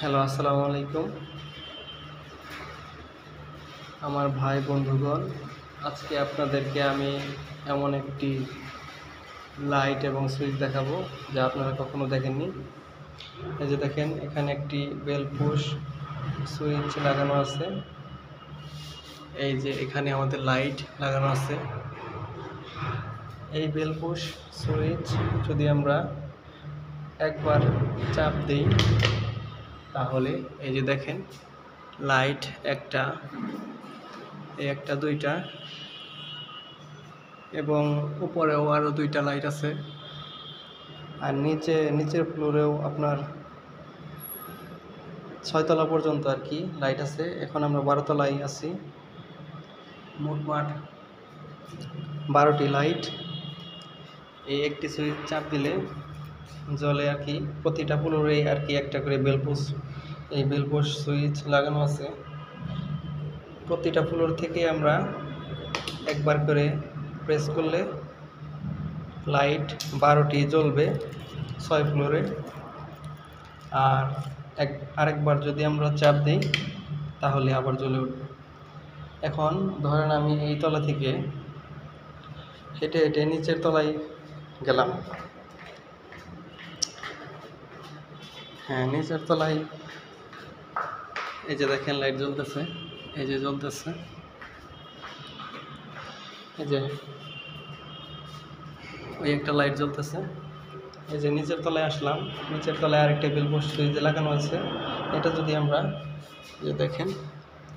Hello, আসসালামু আলাইকুম। আমার ভাই বন্ধুগণ, আজকে আপনাদেরকে আমি এমন একটি লাইট এবং সুইচ দেখাবো যা আপনারা কখনো দেখেননি। এই যে দেখেন, এখানে একটি বেল পুশ সুইচ লাগানো আছে। এই যে এখানে আমাদের লাইট লাগানো আছে। এই বেল পুশ সুইচ যদি আমরা একবার চাপ দিই তাহলে এই যে দেখেন লাইট একটা, এই একটা দুইটা এবং উপরেও আরও দুইটা লাইট আছে। আর নিচের ফ্লোরেও আপনার 6 তলা পর্যন্ত আর কি লাইট আছে। এখন আমরা 12 তলায় আছি। মোটমাট 12টি লাইট। এই একটি সুইচ চাপ দিলে জ্বলে আর কি। প্রতিটা ফ্লোরে আর কি একটা করে বেলপুশ, এই বেলপুশ সুইচ লাগানো আছে। প্রতিটা ফ্লোর থেকে আমরা একবার করে প্রেস করলে লাইট 12টি জ্বলবে 6 ফ্লোরে। আর আরেকবার যদি আমরা চাপ দিই তাহলে আবার জ্বলে উঠবে। এখন ধরেন আমি এই তলা থেকে হেঁটে হেঁটে নিচের তলায় গেলাম। হ্যাঁ, নিচের তলায় এই যে দেখেন লাইট জ্বলতেছে, এই যে জ্বলতেছে, এই যে ওই একটা লাইট জ্বলতেছে। এই যে নিচের তলায় আসলাম, নিচের তলায় আরেকটা বেলপুশ সুইচ লাগানো আছে। এটা যদি আমরা যে দেখেন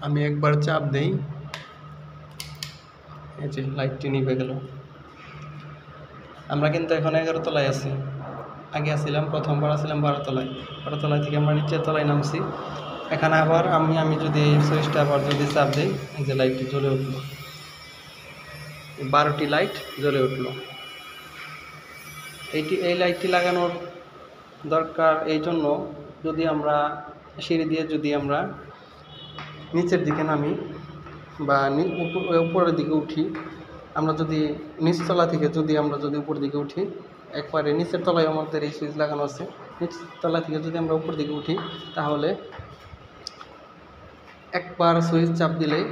আমি একবার চাপ দেই, এই যে লাইটটি নিভে গেল। আমরা কিন্তু এখন 11 তলায় আছি। আগে আসছিলাম, প্রথমবার আসছিলাম 12 তলায়। 12 তলায় থেকে আমরা নিচের তলায় নামছি। এখানে আবার আমি যদি এই সুইচটা আবার যদি চাপ দিই, এই যে লাইটটি জ্বলে উঠলো, 12টি লাইট জ্বলে উঠলো। এই লাইটটি লাগানোর দরকার এই জন্য, যদি আমরা সিঁড়ি দিয়ে যদি আমরা নিচের দিকে নামি বা উপরের দিকে উঠি, আমরা যদি নিচতলা থেকে যদি আমরা যদি উপরের দিকে উঠি, একবারে নিচের তলায় আমাদের এই সুইচ লাগানো আছে। নিচতলা থেকে যদি আমরা উপর দিকে উঠি তাহলে একবার সুইচ চাপ দিলেই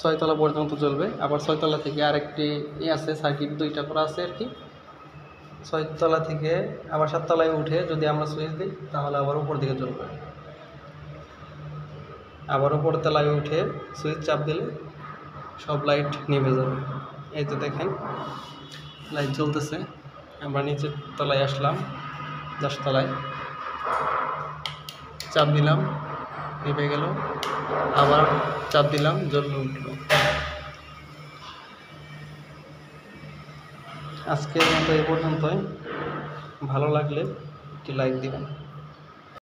6 তলা পর্যন্ত জ্বলবে। আবার 6 তলা থেকে আরেকটি আছে, সার্কিট দুইটা করা আছে আর কি। 6 তলা থেকে আবার 7 তলায় উঠে যদি আমরা সুইচ দিই তাহলে আবার উপর দিকে জ্বলবে। আবার উপর তলায় উঠে সুইচ চাপ দিলে সব লাইট নিভে যাবে। এই তো দেখেন লাইট জ্বলতেছে। আমরা নিচের তলায় আসলাম, 10 তলায় চাপ দিলাম, নিভে গেল। আবার চাপ দিলাম, জ্বলে উঠলো। আজকের মতো এই পর্যন্তই। ভালো লাগলে একটি লাইক দিবেন।